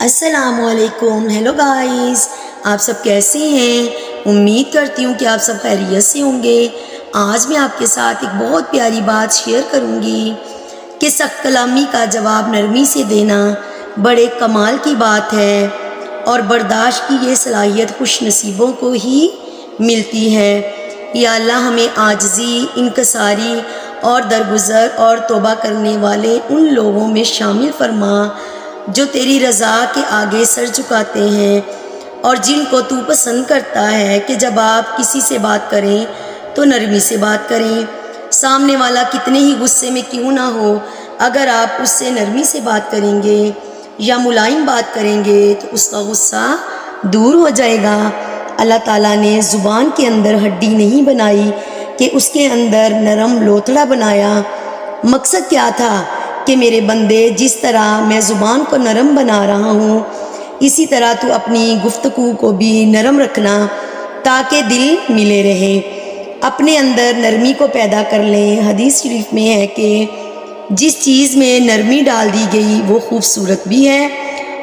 السلام علیکم. Hello guys, آپ سب کیسے ہیں؟ امید کرتی ہوں کہ آپ سب خیریت سے ہوں گے. آج میں آپ کے ساتھ ایک بہت پیاری بات شیئر کروں گی کہ سخت کلامی کا جواب نرمی سے دینا بڑے کمال کی بات ہے، اور برداشت کی یہ صلاحیت خوش نصیبوں کو ہی ملتی ہے. یا اللہ ہمیں عاجزی، انکساری اور درگزر اور توبہ کرنے والے ان لوگوں میں شامل فرما جو تیری رضا کے آگے سر جھکاتے ہیں، اور جن کو تو پسند کرتا ہے کہ جب آپ کسی سے بات کریں تو نرمی سے بات کریں. سامنے والا کتنے ہی غصے میں کیوں نہ ہو، اگر آپ اس سے نرمی سے بات کریں گے یا ملائم بات کریں گے تو اس کا غصہ دور ہو جائے گا. اللہ تعالیٰ نے زبان کے اندر ہڈی نہیں بنائی کہ اس کے اندر نرم لوتھڑا بنایا. مقصد کیا تھا کہ میرے بندے، جس طرح میں زبان کو نرم بنا رہا ہوں اسی طرح تو اپنی گفتگو کو بھی نرم رکھنا تاکہ دل ملے رہے. اپنے اندر نرمی کو پیدا کر لیں. حدیث شریف میں ہے کہ جس چیز میں نرمی ڈال دی گئی وہ خوبصورت بھی ہے،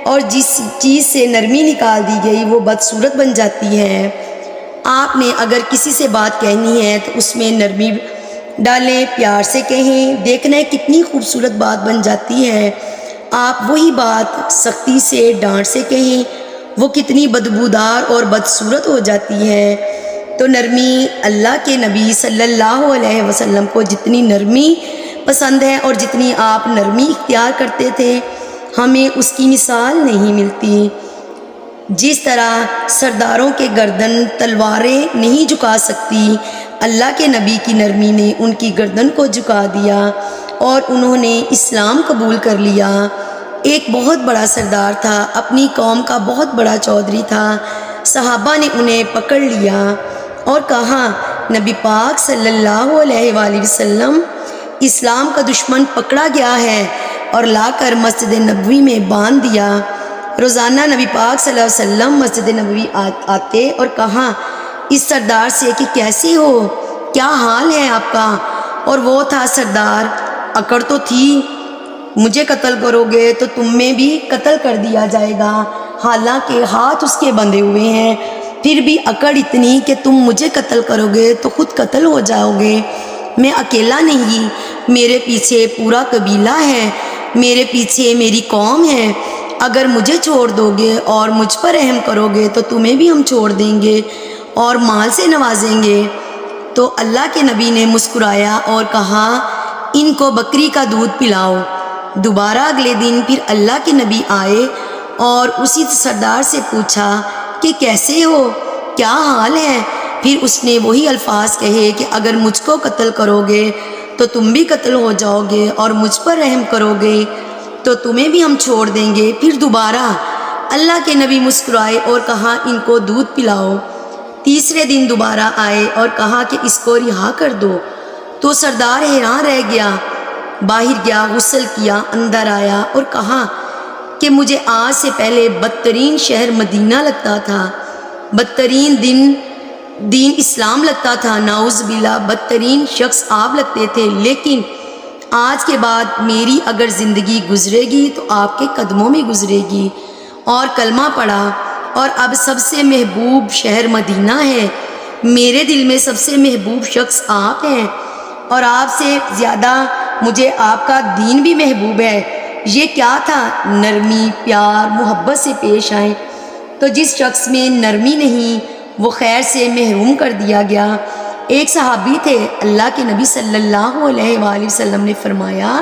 اور جس چیز سے نرمی نکال دی گئی وہ بدصورت بن جاتی ہے. آپ نے اگر کسی سے بات کہنی ہے تو اس میں نرمی ڈالیں، پیار سے کہیں، دیکھنا ہے کتنی خوبصورت بات بن جاتی ہے. آپ وہی بات سختی سے، ڈانٹ سے کہیں، وہ کتنی بدبودار اور بدصورت ہو جاتی ہے. تو نرمی، اللہ کے نبی صلی اللہ علیہ وسلم کو جتنی نرمی پسند ہے اور جتنی آپ نرمی اختیار کرتے تھے، ہمیں اس کی مثال نہیں ملتی. جس طرح سرداروں کے گردن تلواریں نہیں جھکا سکتی، اللہ کے نبی کی نرمی نے ان کی گردن کو جھکا دیا اور انہوں نے اسلام قبول کر لیا. ایک بہت بڑا سردار تھا، اپنی قوم کا بہت بڑا چودھری تھا. صحابہ نے انہیں پکڑ لیا اور کہا، نبی پاک صلی اللہ علیہ وآلہ وسلم اسلام کا دشمن پکڑا گیا ہے، اور لا کر مسجد نبوی میں باندھ دیا. روزانہ نبی پاک صلی اللہ علیہ وسلم مسجد نبوی آتے اور کہا اس سردار سے کہ کیسے ہو، کیا حال ہے آپ کا؟ اور وہ تھا، سردار اکڑ تو تھی، مجھے قتل کرو گے تو تم میں بھی قتل کر دیا جائے گا. حالانکہ ہاتھ اس کے بندھے ہوئے ہیں، پھر بھی اکڑ اتنی کہ تم مجھے قتل کرو گے تو خود قتل ہو جاؤ گے. میں اکیلا نہیں، میرے پیچھے پورا قبیلہ ہے، میرے پیچھے میری قوم ہے. اگر مجھے چھوڑ دو گے اور مجھ پر رحم کرو گے تو تمہیں بھی ہم چھوڑ دیں گے اور مال سے نوازیں گے. تو اللہ کے نبی نے مسکرایا اور کہا، ان کو بکری کا دودھ پلاؤ. دوبارہ اگلے دن پھر اللہ کے نبی آئے اور اسی سردار سے پوچھا کہ کیسے ہو، کیا حال ہے؟ پھر اس نے وہی الفاظ کہے کہ اگر مجھ کو قتل کرو گے تو تم بھی قتل ہو جاؤ گے، اور مجھ پر رحم کرو گے تو تمہیں بھی ہم چھوڑ دیں گے. پھر دوبارہ اللہ کے نبی مسکرائے اور کہا، ان کو دودھ پلاؤ. تیسرے دن دوبارہ آئے اور کہا کہ اس کو رہا کر دو. تو سردار حیران رہ گیا، باہر گیا، غسل کیا، اندر آیا اور کہا کہ مجھے آج سے پہلے بدترین شہر مدینہ لگتا تھا، بدترین دین اسلام لگتا تھا، نعوذ باللہ بدترین شخص آپ لگتے تھے، لیکن آج کے بعد میری اگر زندگی گزرے گی تو آپ کے قدموں میں گزرے گی. اور کلمہ پڑھا، اور اب سب سے محبوب شہر مدینہ ہے. میرے دل میں سب سے محبوب شخص آپ ہیں، اور آپ سے زیادہ مجھے آپ کا دین بھی محبوب ہے. یہ کیا تھا؟ نرمی، پیار، محبت سے پیش آئیں. تو جس شخص میں نرمی نہیں وہ خیر سے محروم کر دیا گیا. ایک صحابی تھے، اللہ کے نبی صلی اللہ علیہ وآلہ وسلم نے فرمایا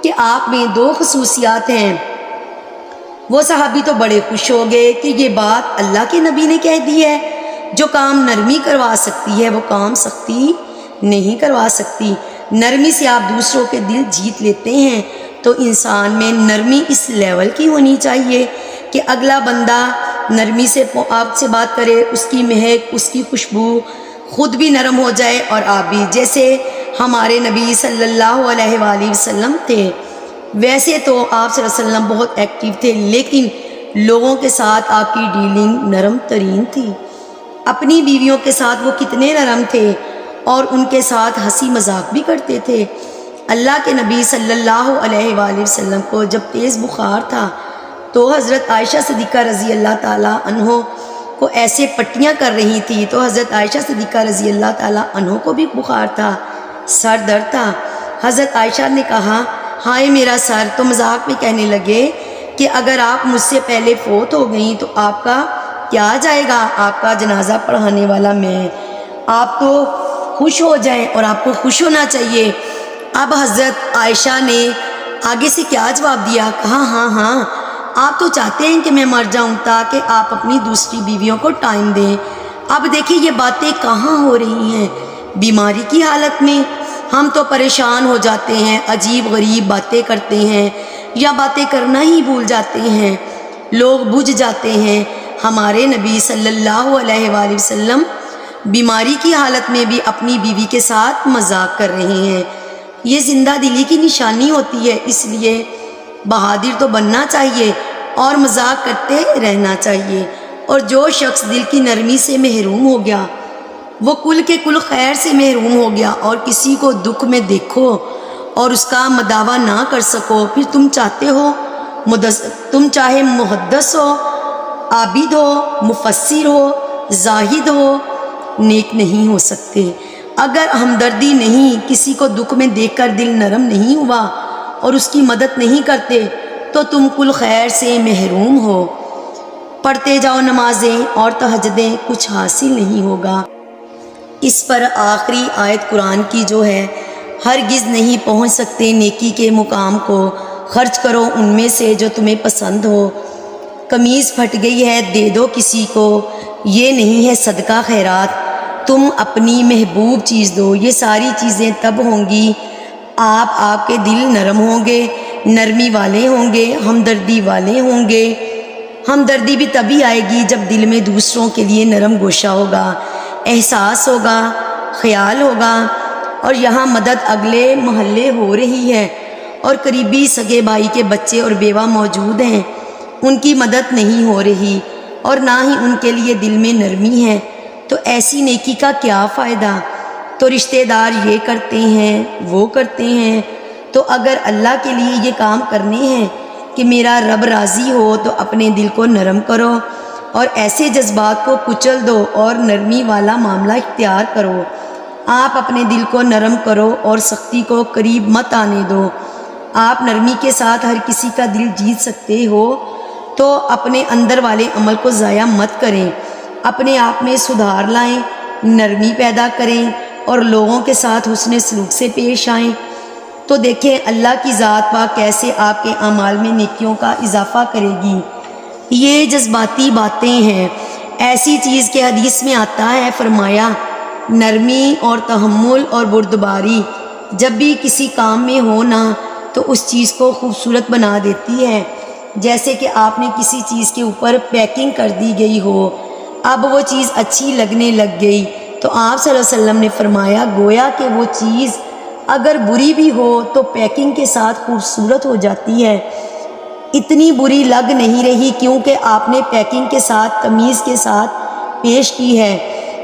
کہ آپ میں دو خصوصیات ہیں. وہ صحابی تو بڑے خوش ہو گئے کہ یہ بات اللہ کے نبی نے کہہ دی ہے. جو کام نرمی کروا سکتی ہے وہ کام سختی نہیں کروا سکتی. نرمی سے آپ دوسروں کے دل جیت لیتے ہیں. تو انسان میں نرمی اس لیول کی ہونی چاہیے کہ اگلا بندہ نرمی سے آپ سے بات کرے، اس کی مہک، اس کی خوشبو خود بھی نرم ہو جائے اور آپ بھی. جیسے ہمارے نبی صلی اللہ علیہ وآلہ وسلم تھے، ویسے تو آپ صلی اللہ علیہ وسلم بہت ایکٹیو تھے، لیکن لوگوں کے ساتھ آپ کی ڈیلنگ نرم ترین تھی. اپنی بیویوں کے ساتھ وہ کتنے نرم تھے اور ان کے ساتھ ہنسی مذاق بھی کرتے تھے. اللہ کے نبی صلی اللہ علیہ وآلہ وسلم کو جب تیز بخار تھا تو حضرت عائشہ صدیقہ رضی اللہ تعالیٰ عنہ کو ایسے پٹیاں کر رہی تھی، تو حضرت عائشہ صدیقہ رضی اللہ تعالیٰ عنہ کو بھی بخار تھا، سر درد تھا۔ حضرت عائشہ نے کہا ہائے میرا سر، تو مذاق میں کہنے لگے کہ اگر آپ مجھ سے پہلے فوت ہو گئیں تو آپ کا کیا جائے گا، آپ کا جنازہ پڑھانے والا میں، آپ تو خوش ہو جائیں اور آپ کو خوش ہونا چاہیے۔ اب حضرت عائشہ نے آگے سے کیا جواب دیا، کہا ہاں آپ تو چاہتے ہیں کہ میں مر جاؤں تاکہ آپ اپنی دوسری بیویوں کو ٹائم دیں۔ اب دیکھیں یہ باتیں کہاں ہو رہی ہیں، بیماری کی حالت میں ہم تو پریشان ہو جاتے ہیں، عجیب غریب باتیں کرتے ہیں یا باتیں کرنا ہی بھول جاتے ہیں، لوگ بجھ جاتے ہیں۔ ہمارے نبی صلی اللہ علیہ وآلہ وسلم بیماری کی حالت میں بھی اپنی بیوی کے ساتھ مذاق کر رہے ہیں۔ یہ زندہ دلی کی نشانی ہوتی ہے، اس لیے بہادر تو بننا چاہیے اور مذاق کرتے رہنا چاہیے۔ اور جو شخص دل کی نرمی سے محروم ہو گیا وہ کل کے کل خیر سے محروم ہو گیا، اور کسی کو دکھ میں دیکھو اور اس کا مداوع نہ کر سکو، پھر تم چاہے محدث ہو، عابد ہو، مفسر ہو، زاہد ہو، نیک نہیں ہو سکتے۔ اگر ہمدردی نہیں، کسی کو دکھ میں دیکھ کر دل نرم نہیں ہوا اور اس کی مدد نہیں کرتے تو تم کل خیر سے محروم ہو۔ پڑھتے جاؤ نمازیں اور تہجدیں، کچھ حاصل نہیں ہوگا۔ اس پر آخری آیت قرآن کی جو ہے، ہرگز نہیں پہنچ سکتے نیکی کے مقام کو، خرچ کرو ان میں سے جو تمہیں پسند ہو۔ قمیض پھٹ گئی ہے دے دو کسی کو، یہ نہیں ہے صدقہ خیرات، تم اپنی محبوب چیز دو۔ یہ ساری چیزیں تب ہوں گی آپ کے دل نرم ہوں گے، نرمی والے ہوں گے، ہمدردی والے ہوں گے۔ ہمدردی بھی تبھی آئے گی جب دل میں دوسروں کے لیے نرم گوشہ ہوگا، احساس ہوگا، خیال ہوگا۔ اور یہاں مدد اگلے محلے ہو رہی ہے اور قریبی سگے بھائی کے بچے اور بیوہ موجود ہیں، ان کی مدد نہیں ہو رہی اور نہ ہی ان کے لیے دل میں نرمی ہے، تو ایسی نیکی کا کیا فائدہ؟ تو رشتہ دار یہ کرتے ہیں، وہ کرتے ہیں، تو اگر اللہ کے لیے یہ کام کرنے ہیں کہ میرا رب راضی ہو تو اپنے دل کو نرم کرو اور ایسے جذبات کو کچل دو اور نرمی والا معاملہ اختیار کرو۔ آپ اپنے دل کو نرم کرو اور سختی کو قریب مت آنے دو۔ آپ نرمی کے ساتھ ہر کسی کا دل جیت سکتے ہو، تو اپنے اندر والے عمل کو ضائع مت کریں، اپنے آپ میں سدھار لائیں، نرمی پیدا کریں اور لوگوں کے ساتھ حسن سلوک سے پیش آئیں۔ تو دیکھیں اللہ کی ذات پاک کیسے آپ کے اعمال میں نیکیوں کا اضافہ کرے گی۔ یہ جذباتی باتیں ہیں، ایسی چیز کے حدیث میں آتا ہے، فرمایا نرمی اور تحمل اور بردباری جب بھی کسی کام میں ہو نا تو اس چیز کو خوبصورت بنا دیتی ہے۔ جیسے کہ آپ نے کسی چیز کے اوپر پیکنگ کر دی گئی ہو، اب وہ چیز اچھی لگنے لگ گئی، تو آپ صلی اللہ علیہ وسلم نے فرمایا گویا کہ وہ چیز اگر بری بھی ہو تو پیکنگ کے ساتھ خوبصورت ہو جاتی ہے، اتنی بری لگ نہیں رہی کیونکہ آپ نے پیکنگ کے ساتھ تمیز کے ساتھ پیش کی ہے۔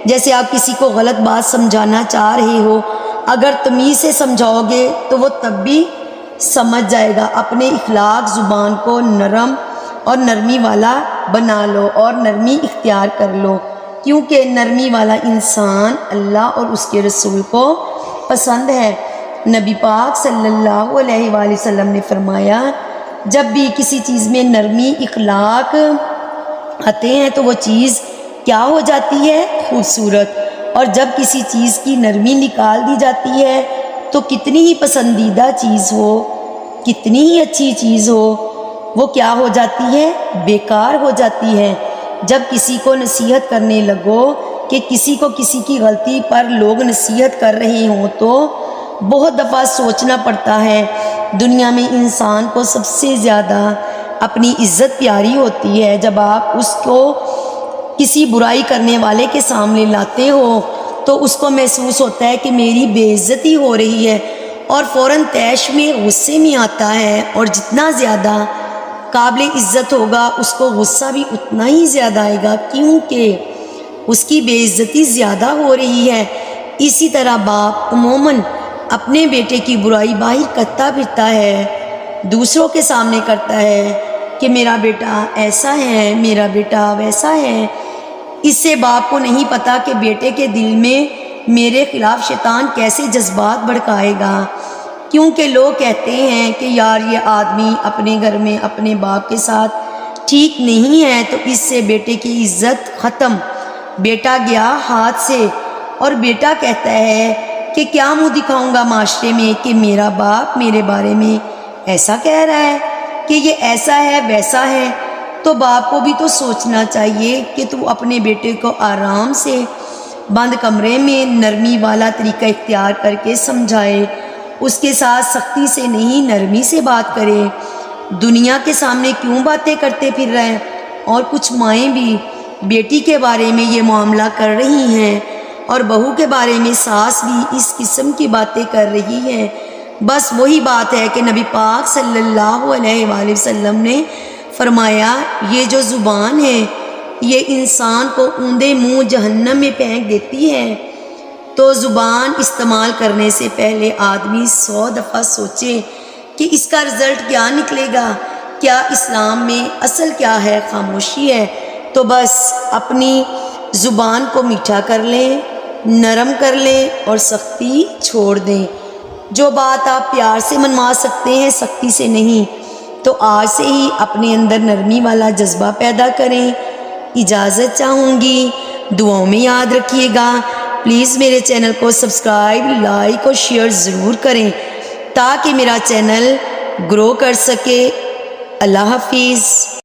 جیسے آپ کسی کو غلط بات سمجھانا چاہ رہے ہو، اگر تمیز سے سمجھاؤ گے تو وہ تب بھی سمجھ جائے گا۔ اپنے اخلاق زبان کو نرم اور نرمی والا بنا لو اور نرمی اختیار کر لو، کیونکہ نرمی والا انسان اللہ اور اس کے رسول کو پسند ہے۔ نبی پاک صلی اللہ علیہ وآلہ وسلم نے فرمایا جب بھی کسی چیز میں نرمی اخلاق آتے ہیں تو وہ چیز کیا ہو جاتی ہے؟ خوبصورت۔ اور جب کسی چیز کی نرمی نکال دی جاتی ہے تو کتنی ہی پسندیدہ چیز ہو، کتنی ہی اچھی چیز ہو، وہ کیا ہو جاتی ہے؟ بیکار ہو جاتی ہے۔ جب کسی کو نصیحت کرنے لگو کہ کسی کو کسی کی غلطی پر لوگ نصیحت کر رہے ہوں تو بہت دفعہ سوچنا پڑتا ہے۔ دنیا میں انسان کو سب سے زیادہ اپنی عزت پیاری ہوتی ہے، جب آپ اس کو کسی برائی کرنے والے کے سامنے لاتے ہو تو اس کو محسوس ہوتا ہے کہ میری بے عزتی ہو رہی ہے اور فوراً طیش میں غصے میں آتا ہے، اور جتنا زیادہ قابل عزت ہوگا اس کو غصہ بھی اتنا ہی زیادہ آئے گا کیونکہ اس کی بے عزتی زیادہ ہو رہی ہے۔ اسی طرح باپ عموماً اپنے بیٹے کی برائی باہر کرتا پھرتا ہے، دوسروں کے سامنے کرتا ہے، کہ میرا بیٹا ایسا ہے، میرا بیٹا ویسا ہے۔ اس سے باپ کو نہیں پتہ کہ بیٹے کے دل میں میرے خلاف شیطان کیسے جذبات بھڑکائے گا، کیونکہ لوگ کہتے ہیں کہ یار یہ آدمی اپنے گھر میں اپنے باپ کے ساتھ ٹھیک نہیں ہے تو اس سے بیٹے کی عزت ختم۔ بیٹا گیا ہاتھ سے اور بیٹا کہتا ہے کہ کیا منہ دکھاؤں گا معاشرے میں کہ میرا باپ میرے بارے میں ایسا کہہ رہا ہے کہ یہ ایسا ہے ویسا ہے۔ تو باپ کو بھی تو سوچنا چاہیے کہ تو اپنے بیٹے کو آرام سے بند کمرے میں نرمی والا طریقہ اختیار کر کے سمجھائے، اس کے ساتھ سختی سے نہیں نرمی سے بات کرے۔ دنیا کے سامنے کیوں باتیں کرتے پھر رہے ہیں؟ اور کچھ مائیں بھی بیٹی کے بارے میں یہ معاملہ کر رہی ہیں اور بہو کے بارے میں ساس بھی اس قسم کی باتیں کر رہی ہے۔ بس وہی بات ہے کہ نبی پاک صلی اللہ علیہ وآلہ وسلم نے فرمایا یہ جو زبان ہے یہ انسان کو اوندے منہ جہنم میں پھینک دیتی ہے۔ تو زبان استعمال کرنے سے پہلے آدمی 100 دفعہ سوچے کہ اس کا رزلٹ کیا نکلے گا۔ کیا اسلام میں اصل کیا ہے؟ خاموشی ہے۔ تو بس اپنی زبان کو میٹھا کر لیں، نرم کر لیں اور سختی چھوڑ دیں۔ جو بات آپ پیار سے منوا سکتے ہیں، سختی سے نہیں، تو آج سے ہی اپنے اندر نرمی والا جذبہ پیدا کریں۔ اجازت چاہوں گی، دعاؤں میں یاد رکھیے گا۔ پلیز میرے چینل کو سبسکرائب، لائک اور شیئر ضرور کریں تاکہ میرا چینل گرو کر سکے۔ اللہ حافظ۔